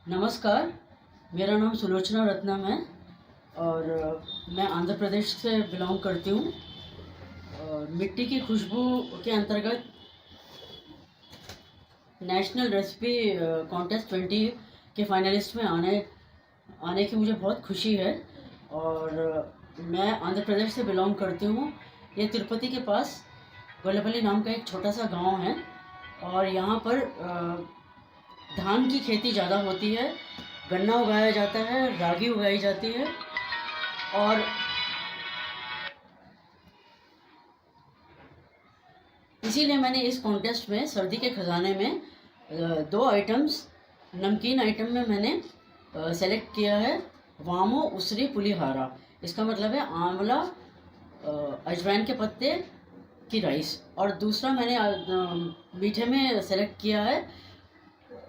नमस्कार, मेरा नाम सुलोचना रत्नम है और मैं आंध्र प्रदेश से बिलोंग करती हूँ। और मिट्टी की खुशबू के अंतर्गत नेशनल रेसिपी कॉन्टेस्ट 20 के फाइनलिस्ट में आने की मुझे बहुत खुशी है। और मैं आंध्र प्रदेश से बिलोंग करती हूँ। ये तिरुपति के पास गोलेपल्ली नाम का एक छोटा सा गांव है और यहाँ पर धान की खेती ज़्यादा होती है, गन्ना उगाया जाता है, रागी उगाई जाती है। और इसीलिए मैंने इस कॉन्टेस्ट में सर्दी के ख़जाने में 2 आइटम्स नमकीन आइटम में मैंने सेलेक्ट किया है, वामो उसरी पुलिहारा। इसका मतलब है आंवला, अजवाइन के पत्ते की राइस। और दूसरा मैंने मीठे में सेलेक्ट किया है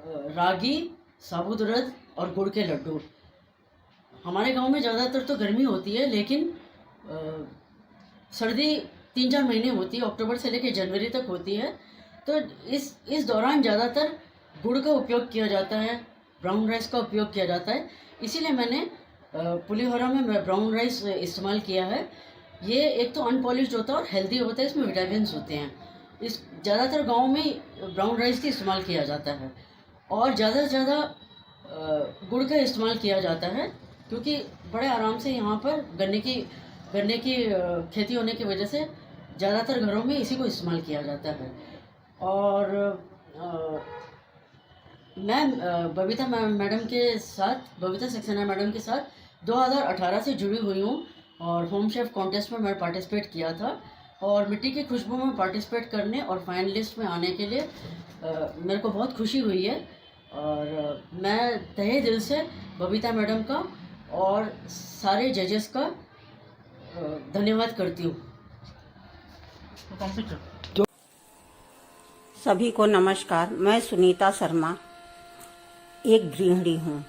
रागी, साबुत उड़द और गुड़ के लड्डू। हमारे गांव में ज़्यादातर तो गर्मी होती है, लेकिन सर्दी 3-4 महीने होती है, अक्टूबर से लेकर जनवरी तक होती है। तो इस दौरान ज़्यादातर गुड़ का उपयोग किया जाता है, ब्राउन राइस का उपयोग किया जाता है। इसीलिए मैंने पुलिहोरा में ब्राउन राइस इस्तेमाल किया है। ये एक तो अनपॉलिश्ड होता है और हेल्दी होता है, इसमें विटामिन्स होते हैं। इस ज़्यादातर गाँव में ब्राउन राइस ही इस्तेमाल किया जाता है और ज़्यादा से ज़्यादा गुड़ का इस्तेमाल किया जाता है, क्योंकि बड़े आराम से यहाँ पर गन्ने की खेती होने की वजह से ज़्यादातर घरों में इसी को इस्तेमाल किया जाता है। और मैं बबीता सक्सेना मैडम के साथ 2018 से जुड़ी हुई हूँ और होम शेफ कॉन्टेस्ट में मैं पार्टिसिपेट किया था। और मिट्टी की खुशबू में पार्टिसिपेट करने और फाइनलिस्ट में आने के लिए मेरे को बहुत खुशी हुई है। और मैं तहे दिल से बबीता मैडम का और सारे जजेस का धन्यवाद करती हूँ। सभी को नमस्कार। मैं सुनीता शर्मा एक गृहिणी हूँ।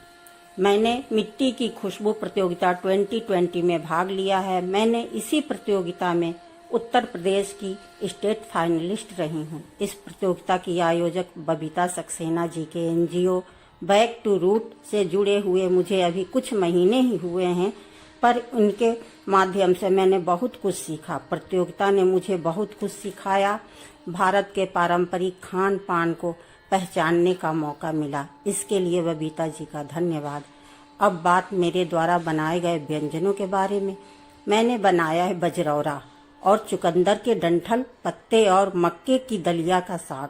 मैंने मिट्टी की खुशबू प्रतियोगिता 2020 में भाग लिया है। मैंने इसी प्रतियोगिता में उत्तर प्रदेश की स्टेट फाइनलिस्ट रही हूँ। इस प्रतियोगिता की आयोजक बबीता सक्सेना जी के एनजीओ बैक टू रूट से जुड़े हुए मुझे अभी कुछ महीने ही हुए हैं, पर उनके माध्यम से मैंने बहुत कुछ सीखा। प्रतियोगिता ने मुझे बहुत कुछ सिखाया। भारत के पारंपरिक खान पान को पहचानने का मौका मिला। इसके लिए बबीता जी का धन्यवाद। अब बात मेरे द्वारा बनाए गए व्यंजनों के बारे में। मैंने बनाया है बजरौरा और चुकंदर के डंठल, पत्ते और मक्के की दलिया का साग।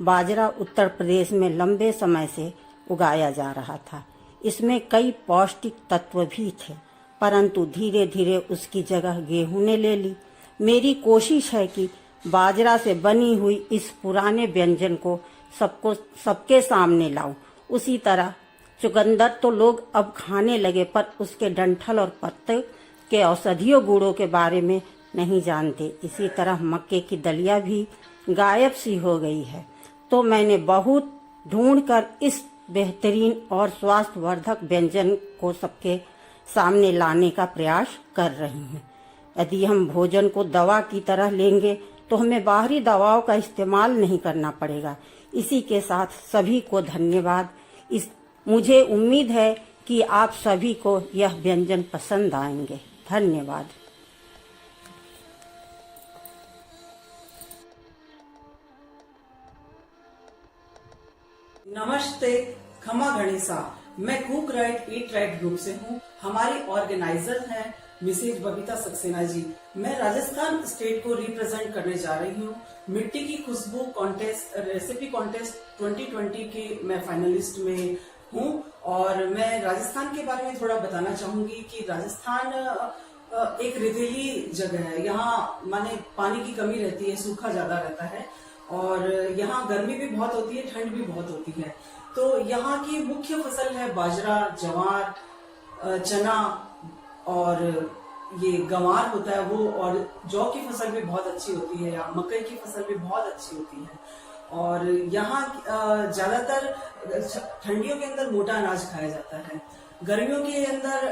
बाजरा उत्तर प्रदेश में लंबे समय से उगाया जा रहा था। इसमें कई पौष्टिक तत्व भी थे, परंतु धीरे धीरे उसकी जगह गेहूं ने ले ली। मेरी कोशिश है कि बाजरा से बनी हुई इस पुराने व्यंजन को सबके सामने लाऊं। उसी तरह चुकंदर तो लोग अब खाने लगे, पर उसके डंठल और पत्ते के औषधीय गुणों के बारे में नहीं जानते। इसी तरह मक्के की दलिया भी गायब सी हो गई है। तो मैंने बहुत ढूंढकर इस बेहतरीन और स्वास्थ्यवर्धक व्यंजन को सबके सामने लाने का प्रयास कर रही हूँ। यदि हम भोजन को दवा की तरह लेंगे तो हमें बाहरी दवाओं का इस्तेमाल नहीं करना पड़ेगा। इसी के साथ सभी को धन्यवाद। मुझे उम्मीद है कि आप सभी को यह व्यंजन पसंद आएंगे। धन्यवाद। नमस्ते, खमा गणेशा। मैं cook right eat right group से हूँ। हमारी ऑर्गेनाइजर हैं मिसेज बबीता सक्सेना जी। मैं राजस्थान स्टेट को रिप्रेजेंट करने जा रही हूँ। मिट्टी की खुशबू कॉन्टेस्ट रेसिपी कॉन्टेस्ट 2020 की मैं फाइनलिस्ट में हूँ और मैं राजस्थान के बारे में थोड़ा बताना चाहूंगी कि राजस्थान एक रेतीली जगह है। यहाँ माने पानी की कमी रहती है, सूखा ज्यादा रहता है और यहाँ गर्मी भी बहुत होती है, ठंड भी बहुत होती है। तो यहाँ की मुख्य फसल है बाजरा, ज्वार, चना और ये गंवार होता है वो, और जौ की फसल भी बहुत अच्छी होती है, या मकई की फसल भी बहुत अच्छी होती है। और यहाँ ज्यादातर ठंडियों के अंदर मोटा अनाज खाया जाता है। गर्मियों के अंदर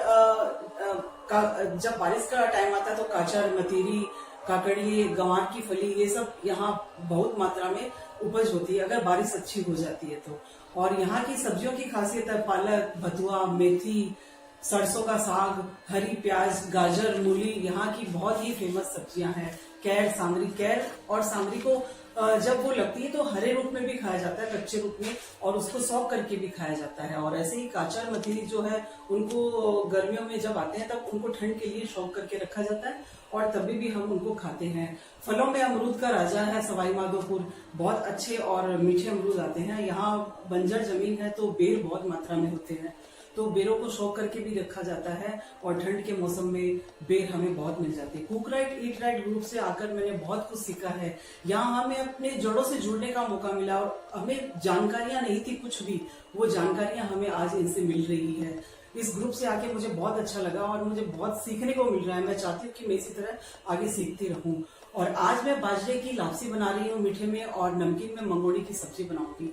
जब बारिश का टाइम आता है तो काचर, मतीरी, काकड़ी, गंवार की फली, ये सब यहाँ बहुत मात्रा में उपज होती है अगर बारिश अच्छी हो जाती है तो। और यहाँ की सब्जियों की खासियत है पालक, बथुआ, मेथी, सरसों का साग, हरी प्याज, गाजर, मूली यहाँ की बहुत ही फेमस सब्जियां हैं। कैर और सांगरी को जब वो लगती है तो हरे रूप में भी खाया जाता है, कच्चे रूप में, और उसको सौंप करके भी खाया जाता है। और ऐसे ही काचर मछली जो है उनको गर्मियों में जब आते हैं तब उनको ठंड के लिए सौंप करके रखा जाता है और तभी भी हम उनको खाते हैं। फलों में अमरूद का राजा है सवाई माधोपुर, बहुत अच्छे और मीठे अमरूद आते हैं। यहाँ बंजर जमीन है तो बेर बहुत मात्रा में होते हैं, तो बेरों को शौक करके भी रखा जाता है और ठंड के मौसम में बेर हमें बहुत मिल जाती है। Cook right eat right group से आकर मैंने बहुत कुछ सीखा है। यहाँ हमें अपने जड़ों से जुड़ने का मौका मिला और हमें जानकारियां नहीं थी कुछ भी, वो जानकारियां हमें आज इनसे मिल रही है। इस ग्रुप से आके मुझे बहुत अच्छा लगा और मुझे बहुत सीखने को मिल रहा है। मैं चाहती हूँ कि मैं इसी तरह आगे सीखती रहूं। और आज मैं बाजरे की लापसी बना रही हूँ मीठे में, और नमकीन में मंगोड़ी की सब्जी बनाऊंगी।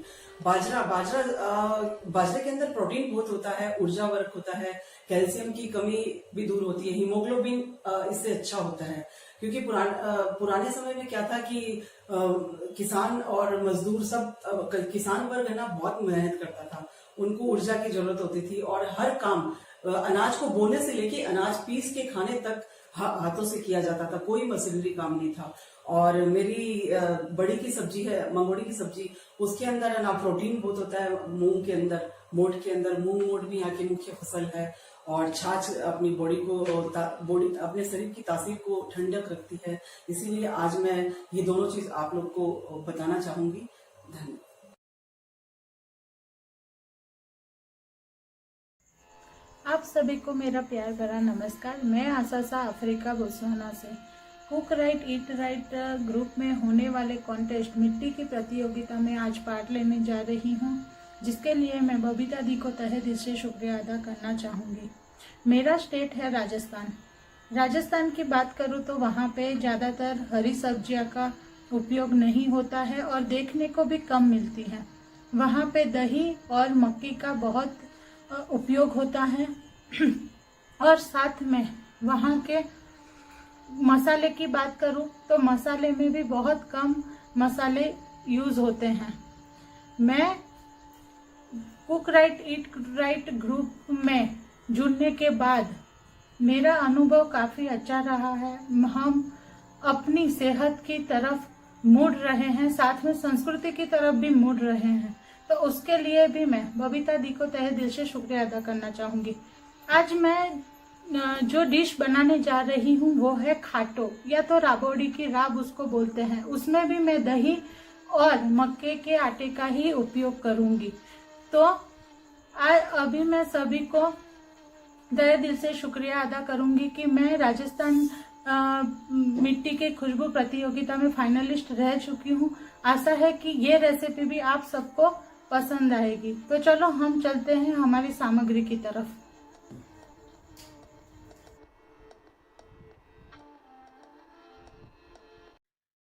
बाजरे के अंदर प्रोटीन बहुत होता है, ऊर्जा वर्क होता है, कैल्शियम की कमी भी दूर होती है, हीमोग्लोबिन इससे अच्छा होता है। क्योंकि पुराने समय में क्या था कि किसान और मजदूर सब, किसान वर्ग है ना, बहुत मेहनत करता था, उनको ऊर्जा की जरूरत होती थी और हर काम अनाज को बोने से लेके अनाज पीस के खाने तक हाथों से किया जाता था, कोई मशीनरी काम नहीं था। और मेरी बड़ी की सब्जी है, मंगोड़ी की सब्जी, उसके अंदर है ना प्रोटीन बहुत होता है। मूंग के अंदर, मोट के अंदर, मूंग मोट भी यहाँ की मुख्य फसल है। और छाछ अपनी बॉडी अपने शरीर की तासीर को ठंडक रखती है। इसीलिए आज मैं ये दोनों चीज आप लोग को बताना चाहूंगी। धन्यवाद। आप सभी को मेरा प्यार भरा नमस्कार। मैं आसासा अफ्रीका बोत्सवाना से। Cook right eat right group में होने वाले कॉन्टेस्ट मिट्टी की प्रतियोगिता में आज पार्ट लेने जा रही हूं, जिसके लिए मैं बबीता दी को तहे दिल से शुक्रिया अदा करना चाहूँगी। मेरा स्टेट है राजस्थान। राजस्थान की बात करूँ तो वहाँ पे ज़्यादातर हरी सब्जियाँ का उपयोग नहीं होता है और देखने को भी कम मिलती है। वहाँ पे दही और मक्की का बहुत उपयोग होता है और साथ में वहाँ के मसाले की बात करूँ तो मसाले में भी बहुत कम मसाले यूज़ होते हैं। मैं cook right eat right group में जुड़ने के बाद मेरा अनुभव काफ़ी अच्छा रहा है। हम अपनी सेहत की तरफ मुड़ रहे हैं, साथ में संस्कृति की तरफ भी मुड़ रहे हैं, तो उसके लिए भी मैं बबीता दी को तहे दिल से शुक्रिया अदा करना चाहूँगी। आज मैं जो डिश बनाने जा रही हूँ वो है खाटो, या तो राबोड़ी की राब उसको बोलते हैं। उसमें भी मैं दही और मक्के के आटे का ही उपयोग करूँगी। तो अभी मैं सभी को तहे दिल से शुक्रिया अदा करूँगी कि मैं राजस्थान मिट्टी के खुशबू प्रतियोगिता में फाइनलिस्ट रह चुकी हूँ। आशा है कि ये रेसिपी भी आप सबको पसंद आएगी। तो चलो हम चलते हैं हमारी सामग्री की तरफ।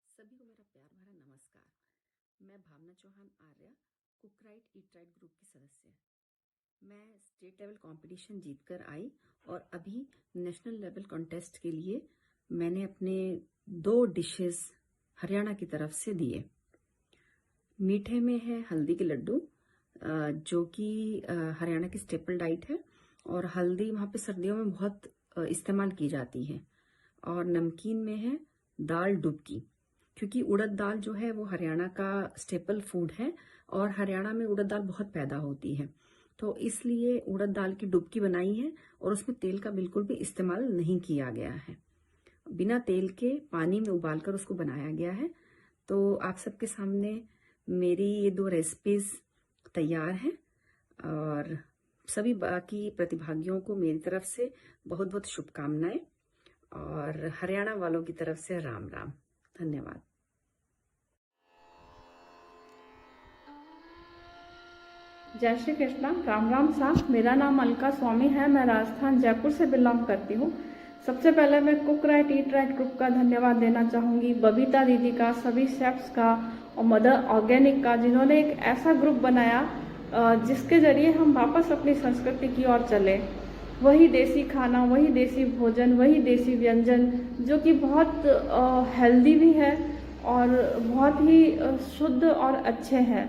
सभी को मेरा प्यार भरा नमस्कार। मैं Bhavna Chauhan Arya, cook right eat right group की सदस्य। मैं स्टेट लेवल कंपटीशन जीतकर आई और अभी नेशनल लेवल कॉन्टेस्ट के लिए मैंने अपने 2 डिशेस हरियाणा की तरफ से दिए। मीठे में है हल्दी के लड्डू, जो कि हरियाणा की स्टेपल डाइट है और हल्दी वहाँ पे सर्दियों में बहुत इस्तेमाल की जाती है। और नमकीन में है दाल डुबकी, क्योंकि उड़द दाल जो है वो हरियाणा का स्टेपल फूड है और हरियाणा में उड़द दाल बहुत पैदा होती है, तो इसलिए उड़द दाल की डुबकी बनाई है और उसमें तेल का बिल्कुल भी इस्तेमाल नहीं किया गया है। बिना तेल के पानी में उबालकर उसको बनाया गया है। तो आप सबके सामने मेरी ये 2 रेसिपीज तैयार हैं और सभी बाकी प्रतिभागियों को मेरी तरफ से बहुत बहुत शुभकामनाएं और हरियाणा वालों की तरफ से राम राम। धन्यवाद। जय श्री कृष्णा। राम राम साहब। मेरा नाम अलका स्वामी है। मैं राजस्थान जयपुर से बिलोंग करती हूँ। सबसे पहले मैं cook right eat right group का धन्यवाद देना चाहूँगी, बबीता दीदी का, सभी शेफ्स का और मदर ऑर्गेनिक का, जिन्होंने एक ऐसा ग्रुप बनाया जिसके जरिए हम वापस अपनी संस्कृति की ओर चले। वही देसी खाना, वही देसी भोजन, वही देसी व्यंजन जो कि बहुत हेल्दी भी है और बहुत ही शुद्ध और अच्छे हैं।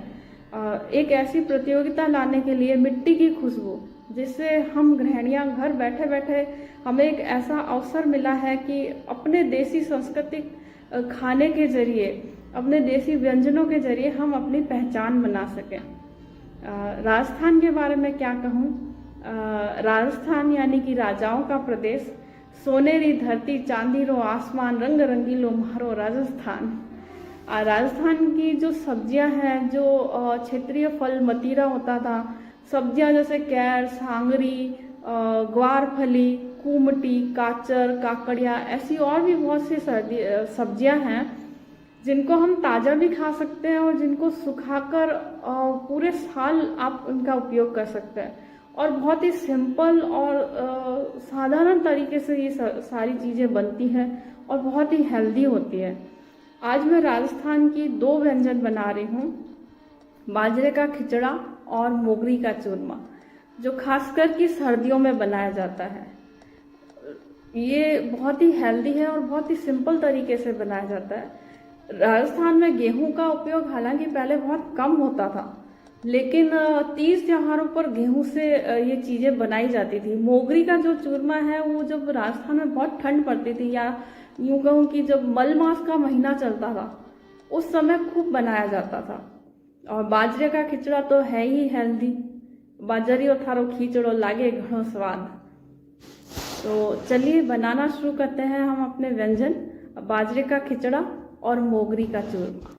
एक ऐसी प्रतियोगिता लाने के लिए मिट्टी की खुशबू, जिससे हम गृहिणियाँ घर बैठे बैठे हमें एक ऐसा अवसर मिला है कि अपने देसी सांस्कृतिक खाने के जरिए, अपने देसी व्यंजनों के जरिए हम अपनी पहचान बना सकें। राजस्थान के बारे में क्या कहूँ। राजस्थान यानी कि राजाओं का प्रदेश, सोनेरी धरती चांदी रो आसमान, रंग रंगीलो म्हारो राजस्थान। राजस्थान की जो सब्जियां हैं, जो क्षेत्रीय फल मतीरा होता था, सब्जियां जैसे कैर, सांगरी, ग्वारफली, कुमटी, काचर, काकड़िया, ऐसी और भी बहुत सी सब्जियां हैं जिनको हम ताज़ा भी खा सकते हैं और जिनको सुखाकर पूरे साल आप उनका उपयोग कर सकते हैं। और बहुत ही सिंपल और साधारण तरीके से ये सारी चीज़ें बनती हैं और बहुत ही हेल्दी होती है। आज मैं राजस्थान की 2 व्यंजन बना रही हूँ, बाजरे का खिचड़ा और मोगरी का चूरमा, जो खासकर कि सर्दियों में बनाया जाता है। ये बहुत ही हेल्दी है और बहुत ही सिंपल तरीके से बनाया जाता है। राजस्थान में गेहूं का उपयोग हालांकि पहले बहुत कम होता था, लेकिन तीज त्योहारों पर गेहूं से ये चीज़ें बनाई जाती थी। मोगरी का जो चूरमा है वो जब राजस्थान में बहुत ठंड पड़ती थी, या यूँ कहूँ कि जब मल मास का महीना चलता था, उस समय खूब बनाया जाता था। और बाजरे का खिचड़ा तो है ही हेल्दी, बाजरियो थारो खिचड़ो लागे घणो स्वाद। तो चलिए बनाना शुरू करते हैं हम अपने व्यंजन, बाजरे का खिचड़ा और मोगरी का चूरमा।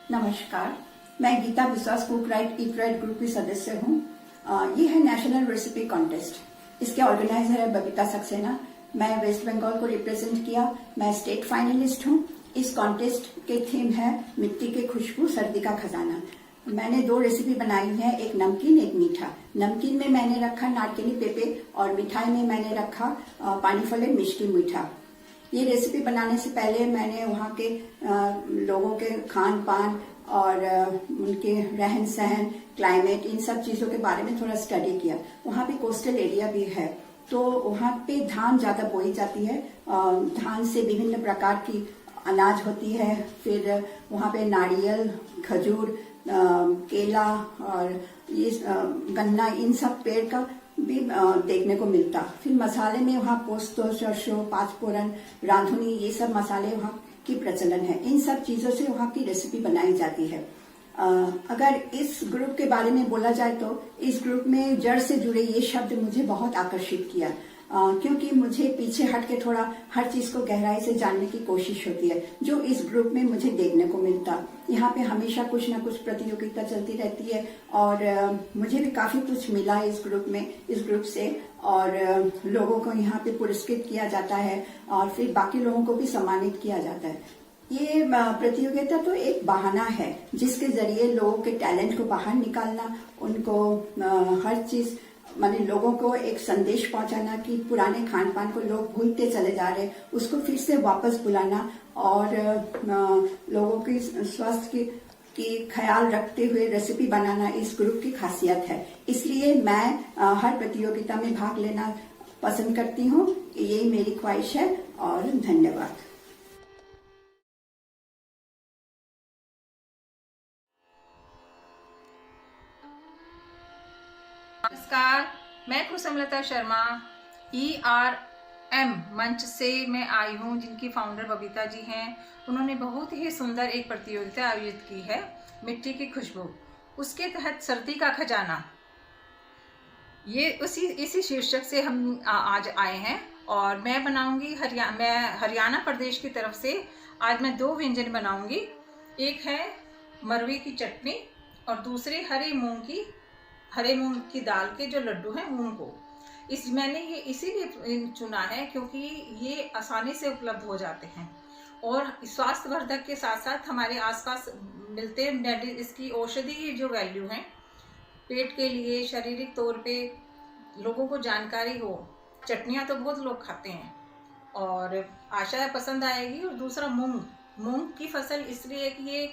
नमस्कार, मैं गीता विश्वास cook right eat right group की सदस्य हूँ। ये है नेशनल रेसिपी कॉन्टेस्ट। इसके ऑर्गेनाइजर है बबीता सक्सेना। मैं वेस्ट बंगाल को रिप्रेजेंट किया। मैं स्टेट फाइनलिस्ट हूँ। इस कॉन्टेस्ट के थीम है मिट्टी की खुशबू सर्दी का खजाना। मैंने 2 रेसिपी बनाई है, एक नमकीन एक मीठा। नमकीन में मैंने रखा नारकेली पेपे और मिठाई में मैंने रखा पानी फले मिष्टी मीठा। ये रेसिपी बनाने से पहले मैंने वहाँ के लोगों के खान पान और उनके रहन सहन, क्लाइमेट, इन सब चीज़ों के बारे में थोड़ा स्टडी किया। वहाँ पे कोस्टल एरिया भी है, तो वहाँ पे धान ज़्यादा बोई जाती है। धान से विभिन्न प्रकार की अनाज होती है। फिर वहाँ पे नारियल, खजूर, केला और ये गन्ना, इन सब पेड़ का भी देखने को मिलता। फिर मसाले में वहाँ पोस्तो, सरसों, पाँचफोरन, रांधुनी, ये सब मसाले वहाँ की प्रचलन है। इन सब चीजों से वहाँ की रेसिपी बनाई जाती है। अगर इस ग्रुप के बारे में बोला जाए तो इस ग्रुप में जड़ से जुड़े ये शब्द मुझे बहुत आकर्षित किया, क्योंकि मुझे पीछे हट के थोड़ा हर चीज को गहराई से जानने की कोशिश होती है, जो इस ग्रुप में मुझे देखने को मिलता। यहाँ पे हमेशा कुछ ना कुछ प्रतियोगिता चलती रहती है और मुझे भी काफी कुछ मिला इस ग्रुप से। और लोगों को यहाँ पे पुरस्कृत किया जाता है और फिर बाकी लोगों को भी सम्मानित किया जाता है। ये प्रतियोगिता तो एक बहाना है जिसके जरिए लोगों के टैलेंट को बाहर निकालना, उनको हर चीज माने लोगों को एक संदेश पहुंचाना कि पुराने खान पान को लोग भूलते चले जा रहे, उसको फिर से वापस बुलाना और लोगों की स्वास्थ्य की ख्याल रखते हुए रेसिपी बनाना इस ग्रुप की खासियत है। इसलिए मैं हर प्रतियोगिता में भाग लेना पसंद करती हूँ। यही मेरी ख्वाहिश है और धन्यवाद। नमस्कार, मैं कुसुमलता शर्मा ERM मंच से मैं आई हूँ, जिनकी फाउंडर बबीता जी हैं। उन्होंने बहुत ही सुंदर एक प्रतियोगिता आयोजित की है, मिट्टी की खुशबू। उसके तहत सर्दी का खजाना, ये इसी शीर्षक से हम आज आए हैं और मैं बनाऊंगी हरियाणा प्रदेश की तरफ से आज मैं 2 व्यंजन बनाऊंगी। एक है मरवी की चटनी और दूसरे हरे मूंग की दाल के जो लड्डू हैं उनको। मैंने ये इसीलिए चुना है क्योंकि ये आसानी से उपलब्ध हो जाते हैं और स्वास्थ्यवर्धक के साथ साथ हमारे आसपास मिलते हैं। इसकी औषधि जो वैल्यू है पेट के लिए, शारीरिक तौर पे लोगों को जानकारी हो। चटनियाँ तो बहुत लोग खाते हैं और आशा है पसंद आएगी। और दूसरा मूंग की फसल इसलिए कि ये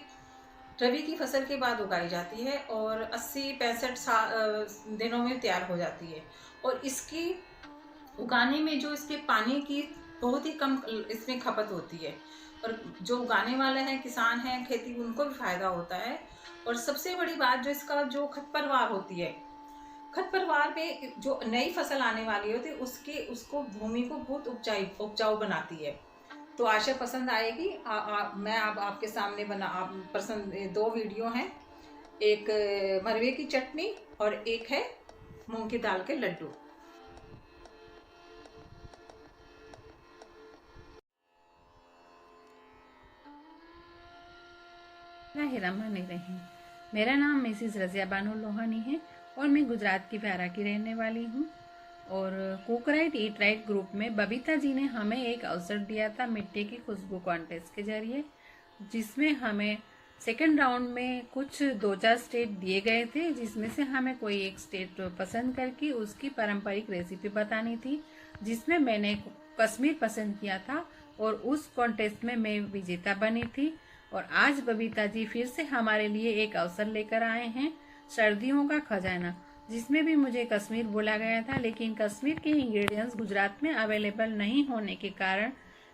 रबी की फसल के बाद उगाई जाती है और 80-65 दिनों में तैयार हो जाती है। और इसकी उगाने में जो इसके पानी की बहुत ही कम इसमें खपत होती है, और जो उगाने वाले हैं, किसान हैं, खेती, उनको भी फायदा होता है। और सबसे बड़ी बात, जो इसका जो खरपतवार होती है, खरपतवार में जो नई फसल आने वाली होती है उसको भूमि को बहुत उपजाऊ बनाती है। तो आशा पसंद आएगी। मैं अब आपके सामने पसंद 2 वीडियो हैं, एक मरवे की चटनी और एक है मूंग की दाल के लड्डू। रहीम, मेरा नाम मिसिज रज़िया बानो लोहानी है और मैं गुजरात की प्यारा की रहने वाली हूँ। और cook right eat right group में बबीता जी ने हमें एक अवसर दिया था मिट्टी की खुशबू कॉन्टेस्ट के जरिए, जिसमें हमें सेकंड राउंड में कुछ 2-4 स्टेट दिए गए थे, जिसमें से हमें कोई एक स्टेट पसंद करके उसकी पारंपरिक रेसिपी बतानी थी, जिसमें मैंने कश्मीर पसंद किया था और उस कॉन्टेस्ट में मैं विजेता बनी थी। और आज बबीता जी फिर से हमारे लिए एक अवसर लेकर आए हैं, सर्दियों का खजाना, जिसमें भी मुझे कश्मीर बोला गया था, लेकिन कश्मीर के इंग्रेडिएंट्स गुजरात में अवेलेबल नहीं होने के कारण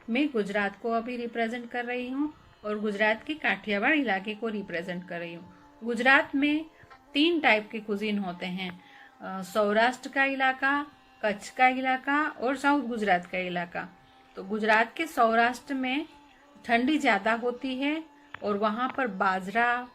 मैं गुजरात को अभी रिप्रेजेंट कर रही हूँ और गुजरात के काठियावाड़ इलाके को रिप्रेजेंट कर रही हूँ। गुजरात में 3 टाइप के कुजीन होते हैं, सौराष्ट्र का इलाका, कच्छ का इलाका और साउथ गुजरात का इलाका। तो गुजरात के सौराष्ट्र में ठंडी ज़्यादा होती है और वहाँ पर बाजरा,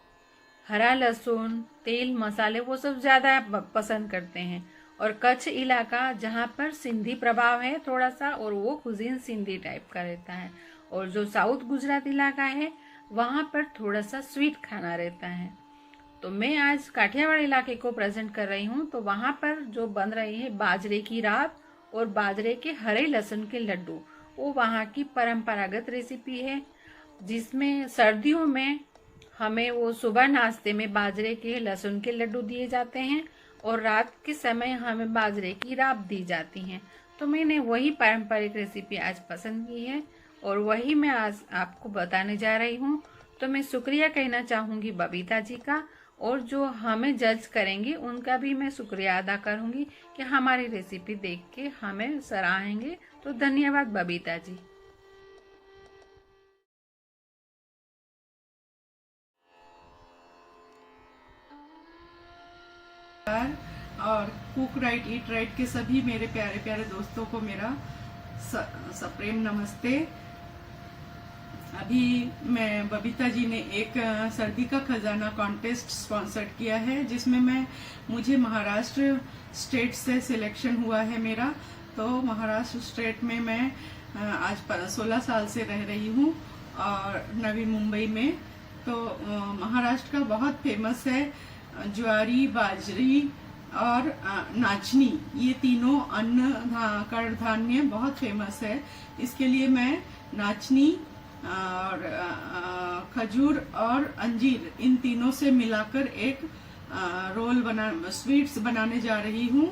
हरा लहसुन, तेल, मसाले वो सब ज़्यादा पसंद करते हैं। और कच्छ इलाका जहाँ पर सिंधी प्रभाव है थोड़ा सा, और वो कुजीन सिंधी टाइप का रहता है। और जो साउथ गुजरात इलाका है वहाँ पर थोड़ा सा स्वीट खाना रहता है। तो मैं आज काठियावाड़ इलाके को प्रेजेंट कर रही हूँ। तो वहाँ पर जो बन रही है बाजरे की राब और बाजरे के हरे लहसुन के लड्डू, वो वहाँ की परंपरागत रेसिपी है, जिसमें सर्दियों में हमें वो सुबह नाश्ते में बाजरे के लहसुन के लड्डू दिए जाते हैं और रात के समय हमें बाजरे की राब दी जाती हैं। तो मैंने वही पारंपरिक रेसिपी आज पसंद की है और वही मैं आज आपको बताने जा रही हूँ। तो मैं शुक्रिया कहना चाहूँगी बबीता जी का, और जो हमें जज करेंगे उनका भी मैं शुक्रिया अदा करूँगी कि हमारी रेसिपी देख के हमें सराहेंगे। तो धन्यवाद बबीता जी। और कुक राइट ईट राइट के सभी मेरे प्यारे प्यारे दोस्तों को मेरा सप्रेम नमस्ते। अभी मैं बबीता जी ने एक सर्दी का खजाना कॉन्टेस्ट स्पॉन्सर्ड किया है, जिसमें मुझे महाराष्ट्र स्टेट से सिलेक्शन हुआ है मेरा। तो महाराष्ट्र स्टेट में मैं आज 16 साल से रह रही हूँ और नवी मुंबई में। तो महाराष्ट्र का बहुत फेमस है ज्वारी, बाजरी और नाचनी, ये तीनों अन्न कडधान्य बहुत फेमस है। इसके लिए मैं नाचनी और खजूर और अंजीर, इन तीनों से मिलाकर एक स्वीट्स बनाने जा रही हूँ।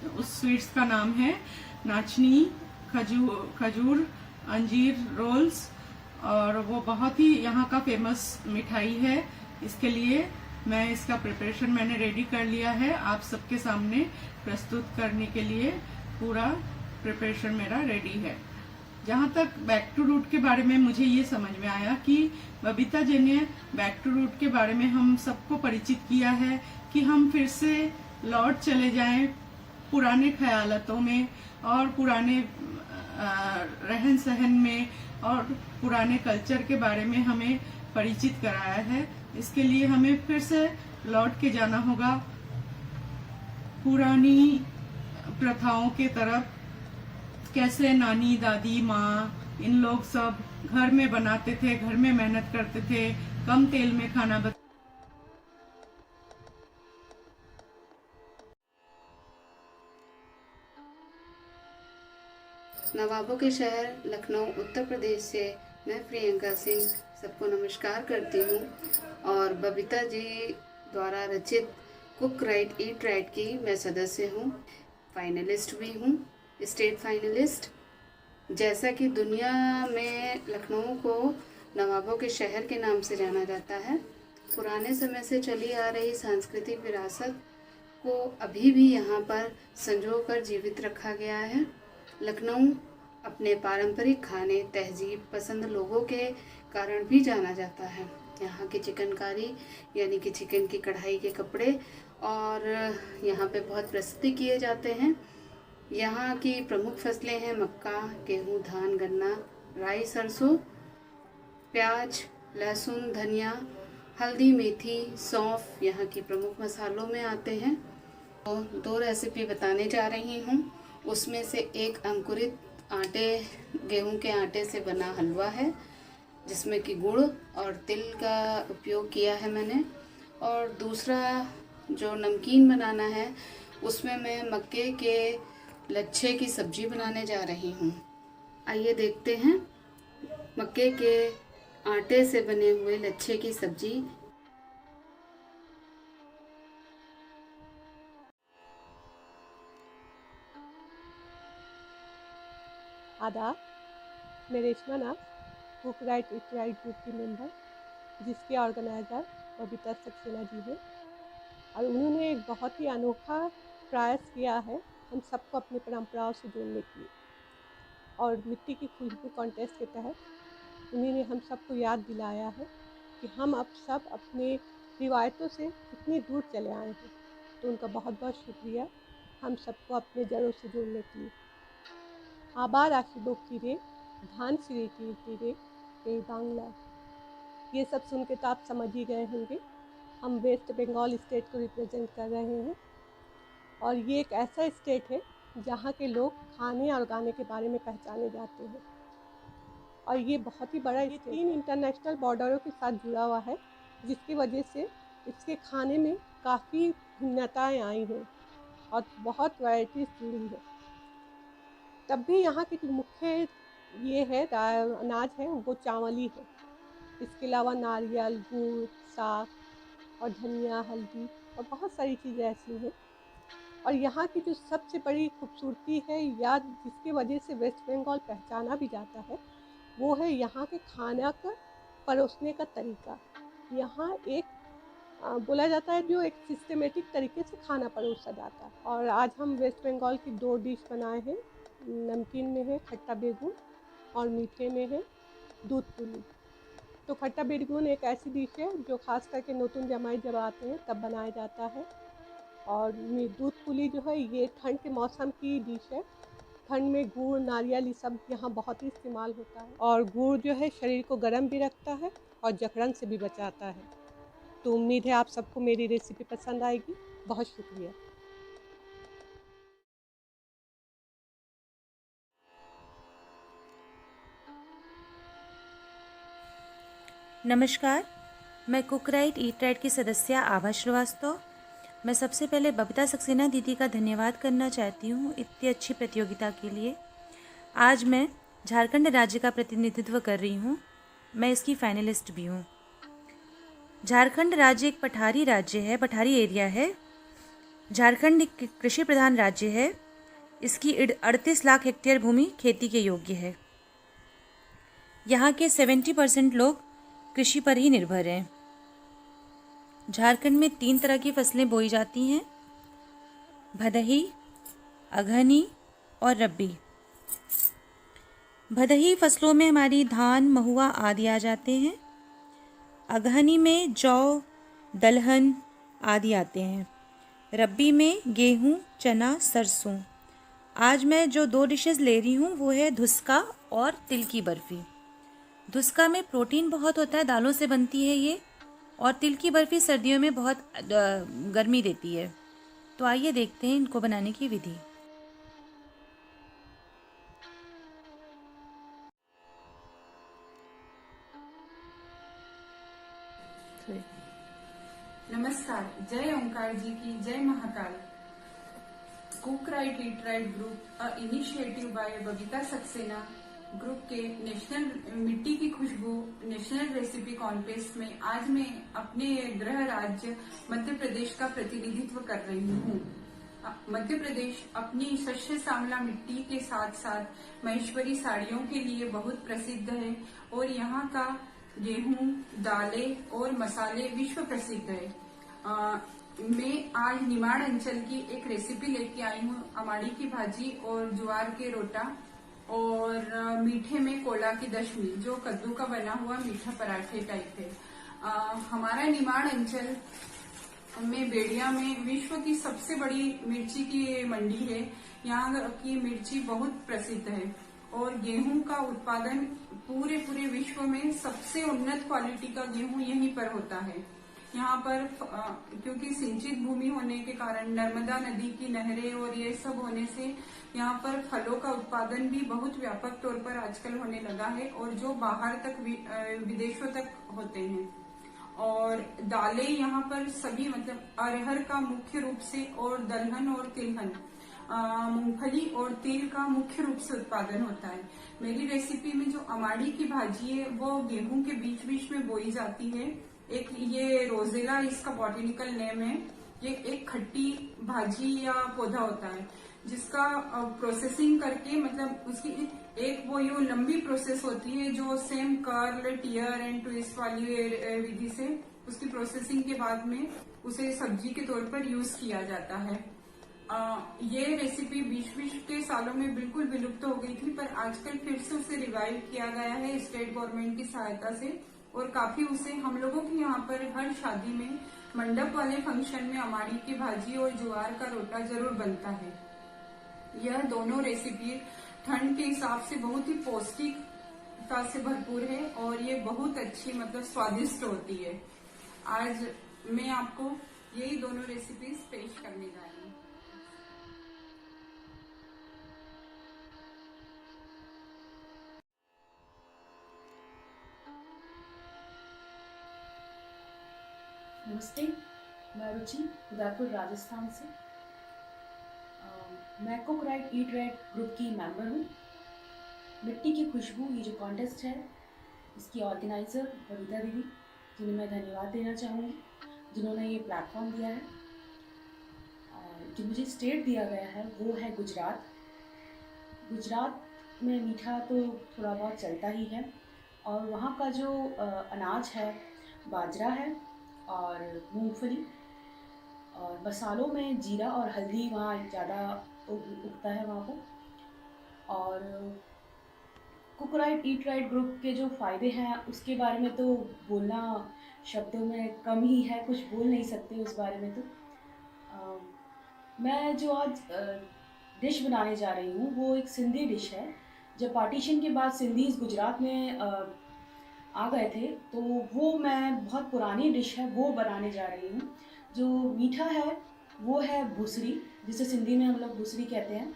उस स्वीट्स का नाम है नाचनी खजूर अंजीर रोल्स, और वो बहुत ही यहाँ का फेमस मिठाई है। इसके लिए मैं इसका प्रिपरेशन मैंने रेडी कर लिया है, आप सबके सामने प्रस्तुत करने के लिए पूरा प्रिपरेशन मेरा रेडी है। जहाँ तक बैक टू रूट के बारे में मुझे ये समझ में आया कि बबीता जी ने बैक टू रूट के बारे में हम सबको परिचित किया है कि हम फिर से लौट चले जाएं पुराने ख्यालातों में और पुराने रहन सहन में और पुराने कल्चर के बारे में हमें परिचित कराया है। इसके लिए हमें फिर से लौट के जाना होगा पुरानी प्रथाओं के तरफ। कैसे नानी, दादी, माँ, इन लोग सब घर में बनाते थे, घर में मेहनत करते थे, कम तेल में खाना नवाबों के शहर लखनऊ उत्तर प्रदेश से मैं प्रियंका सिंह सबको नमस्कार करती हूँ और बबीता जी द्वारा रचित कुक राइट ईट राइट की मैं सदस्य हूँ, फाइनलिस्ट भी हूँ, स्टेट फाइनलिस्ट। जैसा कि दुनिया में लखनऊ को नवाबों के शहर के नाम से जाना जाता है। पुराने समय से चली आ रही सांस्कृतिक विरासत को अभी भी यहाँ पर संजो कर जीवित रखा गया है। लखनऊ अपने पारंपरिक खाने, तहजीब पसंद लोगों के कारण भी जाना जाता है। यहाँ की चिकनकारी यानी कि चिकन की कढ़ाई के कपड़े और यहाँ पे बहुत प्रसिद्ध किए जाते हैं। यहाँ की प्रमुख फसलें हैं मक्का, गेहूँ, धान, गन्ना, राई, सरसों, प्याज, लहसुन, धनिया, हल्दी, मेथी, सौंफ यहाँ की प्रमुख मसालों में आते हैं। तो 2 रेसिपी बताने जा रही हूँ। उसमें से एक अंकुरित आटे, गेहूं के आटे से बना हलवा है जिसमें कि गुड़ और तिल का उपयोग किया है मैंने। और दूसरा जो नमकीन बनाना है उसमें मैं मक्के के लच्छे की सब्जी बनाने जा रही हूँ। आइए देखते हैं मक्के के आटे से बने हुए लच्छे की सब्जी। आदाब, मैं Reshma Nath, cook right eat right group की मेंबर, जिसके ऑर्गेनाइज़र बबीता सक्सेना जी हैं। और उन्होंने एक बहुत ही अनोखा प्रयास किया है हम सबको अपनी परंपराओं से जोड़ने के लिए। और मिट्टी की खुशबू कॉन्टेस्ट के तहत उन्होंने हम सबको याद दिलाया है कि हम अब सब अपने रिवायतों से कितनी दूर चले आए हैं। तो उनका बहुत बहुत शुक्रिया हम सबको अपने जड़ों से जोड़ने के लिए। आबाद आशिबोक की धान सिरे की बांग्ला, ये सब सुन के तो आप समझ ही गए होंगे हम वेस्ट बंगाल स्टेट को रिप्रेजेंट कर रहे हैं। और ये एक ऐसा स्टेट है जहाँ के लोग खाने और गाने के बारे में पहचाने जाते हैं। और ये बहुत ही बड़ा, ये 3 इंटरनेशनल बॉर्डरों के साथ जुड़ा हुआ है, जिसकी वजह से इसके खाने में काफ़ी भिन्नताएँ आई हैं और बहुत वैराइटीज़ जुड़ी है। तब भी यहाँ की जो मुख्य ये है अनाज है वो चावल ही है। इसके अलावा नारियल, गुड़, साग और धनिया, हल्दी और बहुत सारी चीज़ें ऐसी हैं। और यहाँ की जो सबसे बड़ी खूबसूरती है या जिसकी वजह से वेस्ट बंगाल पहचाना भी जाता है वो है यहाँ के खाना का परोसने का तरीका। यहाँ एक बोला जाता है जो एक सिस्टमेटिक तरीके से खाना परोसा जाता है। और आज हम वेस्ट बंगाल की 2 डिश बनाए हैं। नमकीन में है खट्टा बेगुन और मीठे में है दूध पुली। तो खट्टा बेगुन एक ऐसी डिश है जो खास करके नतून जमाई जब आते हैं तब बनाया जाता है। और दूध पुली जो है ये ठंड के मौसम की डिश है। ठंड में गुड़, नारियल ये सब यहाँ बहुत ही इस्तेमाल होता है। और गुड़ जो है शरीर को गर्म भी रखता है और जकड़न से भी बचाता है। तो उम्मीद है आप सबको मेरी रेसिपी पसंद आएगी। बहुत शुक्रिया। नमस्कार, मैं कुक राइट ईट राइट की सदस्य आभा श्रीवास्तव। मैं सबसे पहले बबीता सक्सेना दीदी का धन्यवाद करना चाहती हूँ इतनी अच्छी प्रतियोगिता के लिए। आज मैं झारखंड राज्य का प्रतिनिधित्व कर रही हूँ। मैं इसकी फाइनलिस्ट भी हूँ। झारखंड राज्य एक पठारी राज्य है, पठारी एरिया है। झारखंड एक कृषि प्रधान राज्य है। इसकी 38 लाख हेक्टेयर भूमि खेती के योग्य है। यहाँ के 70% लोग कृषि पर ही निर्भर हैं। झारखंड में 3 तरह की फसलें बोई जाती हैं, भदही, अगहनी और रब्बी। भदही फसलों में हमारी धान, महुआ आदि आ जाते हैं। अगहनी में जौ, दलहन आदि आते हैं। रब्बी में गेहूँ, चना, सरसों। आज मैं जो 2 डिशेस ले रही हूँ वो है धुसका और तिल की बर्फ़ी। धुसका में प्रोटीन बहुत होता है, दालों से बनती है ये। और तिल की बर्फ़ी सर्दियों में बहुत गर्मी देती है। तो आइए देखते हैं इनको बनाने की विधि। नमस्कार, जय ओंकार जी की जय Mahakal. Cook right eat right group a initiative by Babita Saxena group के नेशनल मिट्टी की खुशबू नेशनल रेसिपी कॉन्टेस्ट में आज मैं अपने गृह राज्य मध्य प्रदेश का प्रतिनिधित्व कर रही हूँ। मध्य प्रदेश अपनी शस्य श्यामला मिट्टी के साथ साथ महेश्वरी साड़ियों के लिए बहुत प्रसिद्ध है और यहाँ का गेहूं, दालें और मसाले विश्व प्रसिद्ध है। मैं आज निमाड़ अंचल की एक रेसिपी लेके आई हूँ, अमाड़ी की भाजी और ज्वार के रोटा और मीठे में कोला की दशमी, जो कद्दू का बना हुआ मीठा पराठे टाइप है। हमारा निमाड़ अंचल में बेड़िया में विश्व की सबसे बड़ी मिर्ची की मंडी है। यहाँ की मिर्ची बहुत प्रसिद्ध है और गेहूं का उत्पादन पूरे विश्व में सबसे उन्नत क्वालिटी का गेहूं यहीं पर होता है। यहाँ पर क्योंकि सिंचित भूमि होने के कारण, नर्मदा नदी की नहरें और ये सब होने से यहाँ पर फलों का उत्पादन भी बहुत व्यापक तौर पर आजकल होने लगा है और जो बाहर तक विदेशों तक होते हैं। और दालें यहाँ पर सभी, मतलब अरहर का मुख्य रूप से और दलहन और तिलहन, मूंगफली और तिल का मुख्य रूप से उत्पादन होता है। मेरी रेसिपी में जो अमाड़ी की भाजी है वो गेहूं के बीच में बोई जाती है। एक ये रोजेला इसका बॉटनिकल नेम है। ये एक खट्टी भाजी या पौधा होता है जिसका प्रोसेसिंग करके, मतलब उसकी एक वो यो लंबी प्रोसेस होती है जो same curl, tier and twist वाली विधि से उसकी प्रोसेसिंग के बाद में उसे सब्जी के तौर पर यूज किया जाता है। ये रेसिपी 20 के सालों में बिल्कुल विलुप्त हो गई थी, पर आजकल फिर से उसे रिवाइव किया गया है स्टेट गवर्नमेंट की सहायता से और काफी उसे हम लोगों के यहाँ पर हर शादी में, मंडप वाले फंक्शन में अमाड़ी की भाजी और ज्वार का रोटा जरूर बनता है। यह दोनों रेसिपी ठंड के हिसाब से बहुत ही पौष्टिकता से भरपूर है और ये बहुत अच्छी, मतलब स्वादिष्ट होती है। आज मैं आपको यही दोनों रेसिपीज पेश करने जा रही हूँ। नमस्ते, मैं रुचि उदयपुर राजस्थान से। मैं cook right eat right group की मेंबर हूँ। मिट्टी की खुशबू ये जो कॉन्टेस्ट है, इसकी ऑर्गेनाइज़र बबीता दीदी, जिन्हें मैं धन्यवाद देना चाहूँगी, जिन्होंने ये प्लेटफॉर्म दिया है। जो मुझे स्टेट दिया गया है वो है गुजरात। गुजरात में मीठा तो थोड़ा बहुत चलता ही है और वहाँ का जो अनाज है बाजरा है और मूंगफली, और मसालों में जीरा और हल्दी वहाँ ज़्यादा उगता है वहाँ पर। और cook right eat right group के जो फ़ायदे हैं उसके बारे में तो बोलना शब्दों में कम ही है, कुछ बोल नहीं सकते उस बारे में। तो मैं जो आज डिश बनाने जा रही हूँ वो एक सिंधी डिश है। जब पार्टीशन के बाद सिंधीज़ गुजरात में आ गए थे तो वो मैं बहुत पुरानी डिश है वो बनाने जा रही हूँ। जो मीठा है वो है भूसरी, जिसे सिंधी में हम लोग भूसरी कहते हैं,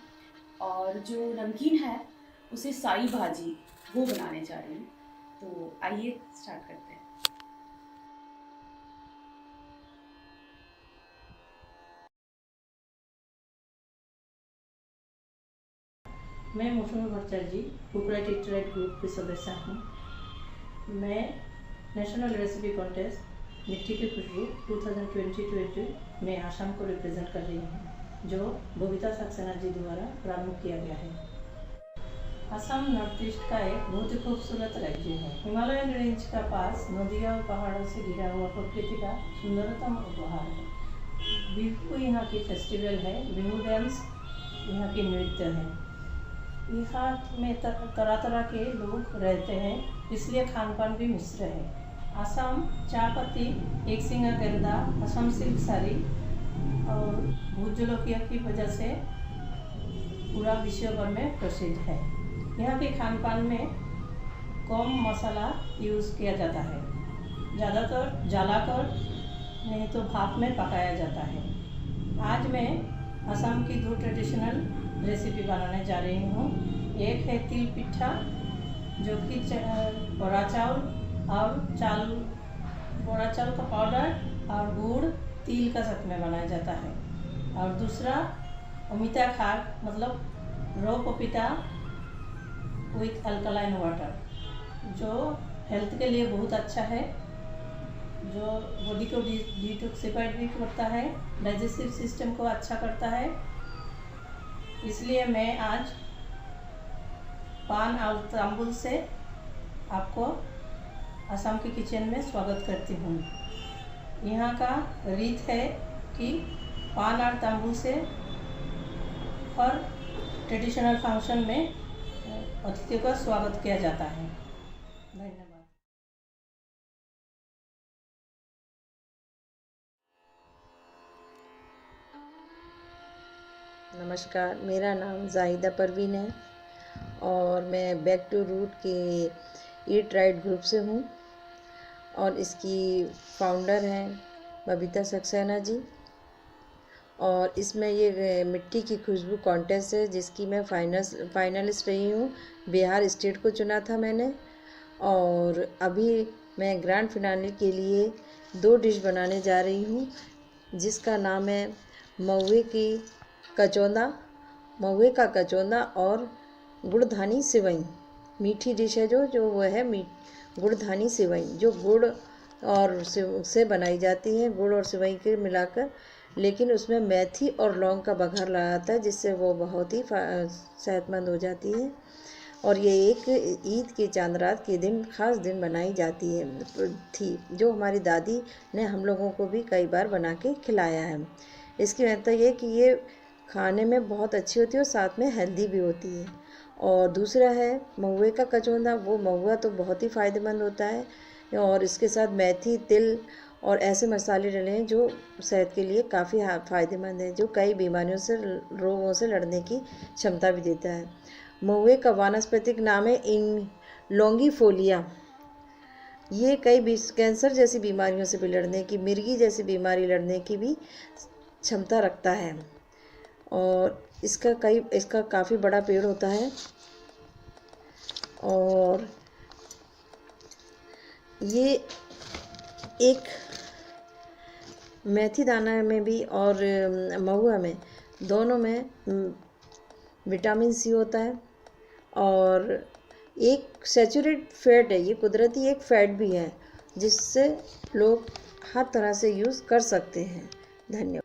और जो नमकीन है उसे साई भाजी वो बनाने जा रही हूँ। तो आइए स्टार्ट करते हैं। मैं Mousumi Bhattacharya ji, cook right eat right group की सदस्य हूँ। मैं नेशनल रेसिपी कॉन्टेस्ट मिट्टी की खुशबू 2020 में आसाम को रिप्रेजेंट कर रही हूँ, जो बबीता सक्सेना जी द्वारा प्रारंभ किया गया है। असम नॉर्थ ईस्ट का एक बहुत ही खूबसूरत राज्य है। हिमालयन रेंज का पास नदियों और पहाड़ों से घिरा हुआ प्रकृति का सुंदरतम उपहार है। बिहू यहाँ की फेस्टिवल है, बिहू डांस यहाँ की नृत्य है। यहाँ में तरह तरह के लोग रहते हैं, इसलिए खान पान भी मिश्र है। असम चाय पत्ती, एक सिंगा गर्दा, असम सिल्क साड़ी और भूत जलोकिया की वजह से पूरा विश्व भर में प्रसिद्ध है। यहाँ के खान पान में कम मसाला यूज़ किया जाता है, ज़्यादातर जलाकर नहीं तो भाप में पकाया जाता है। आज मैं असम की 2 ट्रेडिशनल रेसिपी बनाने जा रही हूँ। एक है तिल पिट्ठा, जो कि बड़ा चावल और बड़ा चावल का पाउडर और गुड़ तिल का साथ में बनाया जाता है। और दूसरा अमिता खार, मतलब रो पपीता विथ अल्कलाइन वाटर, जो हेल्थ के लिए बहुत अच्छा है, जो बॉडी को डिटॉक्सिफाइड भी करता है, डाइजेस्टिव सिस्टम को अच्छा करता है। इसलिए मैं आज पान और तांबुल से आपको असम के किचन में स्वागत करती हूँ। यहाँ का रीत है कि पान और तंबू से और ट्रेडिशनल फंक्शन में अतिथियों का स्वागत किया जाता है। धन्यवाद। नमस्कार, मेरा नाम जाहिदा परवीन है और मैं बैक टू रूट के ईट राइट ग्रुप से हूँ और इसकी फाउंडर हैं बबीता सक्सेना जी। और इसमें ये मिट्टी की खुशबू कॉन्टेस्ट है जिसकी मैं फाइनलिस्ट रही हूँ। बिहार स्टेट को चुना था मैंने और अभी मैं ग्रैंड फिनाले के लिए 2 डिश बनाने जा रही हूँ जिसका नाम है महुए का कचौंदा और गुड़धानी सिवई। मीठी डिश है जो वो है गुड़धानी सिवई, जो गुड़ और से बनाई जाती है, गुड़ और सिवई के मिलाकर, लेकिन उसमें मेथी और लौंग का बघार लगा जाता है जिससे वो बहुत ही सेहतमंद हो जाती है। और ये एक ईद की चांद रात के दिन ख़ास दिन बनाई जाती थी, जो हमारी दादी ने हम लोगों को भी कई बार बना के खिलाया है। इसकी महत्ता ये कि ये खाने में बहुत अच्छी होती है और साथ में हेल्दी भी होती है। और दूसरा है महुए का कचौंदा। वो महुआ तो बहुत ही फ़ायदेमंद होता है और इसके साथ मेथी, तिल और ऐसे मसाले डले हैं जो सेहत के लिए काफ़ी फ़ायदेमंद है, जो कई बीमारियों से रोगों से लड़ने की क्षमता भी देता है। महुए का वानस्पतिक नाम है लॉन्गिफोलिया। ये कई कैंसर जैसी बीमारियों से भी लड़ने की, मिर्गी जैसी बीमारी लड़ने की भी क्षमता रखता है और इसका काफ़ी बड़ा पेड़ होता है। और ये एक मेथी दाना में भी और महुआ में, दोनों में विटामिन सी होता है और एक सैचुरेट फैट है। ये कुदरती एक फैट भी है जिससे लोग हर तरह से यूज़ कर सकते हैं। धन्यवाद।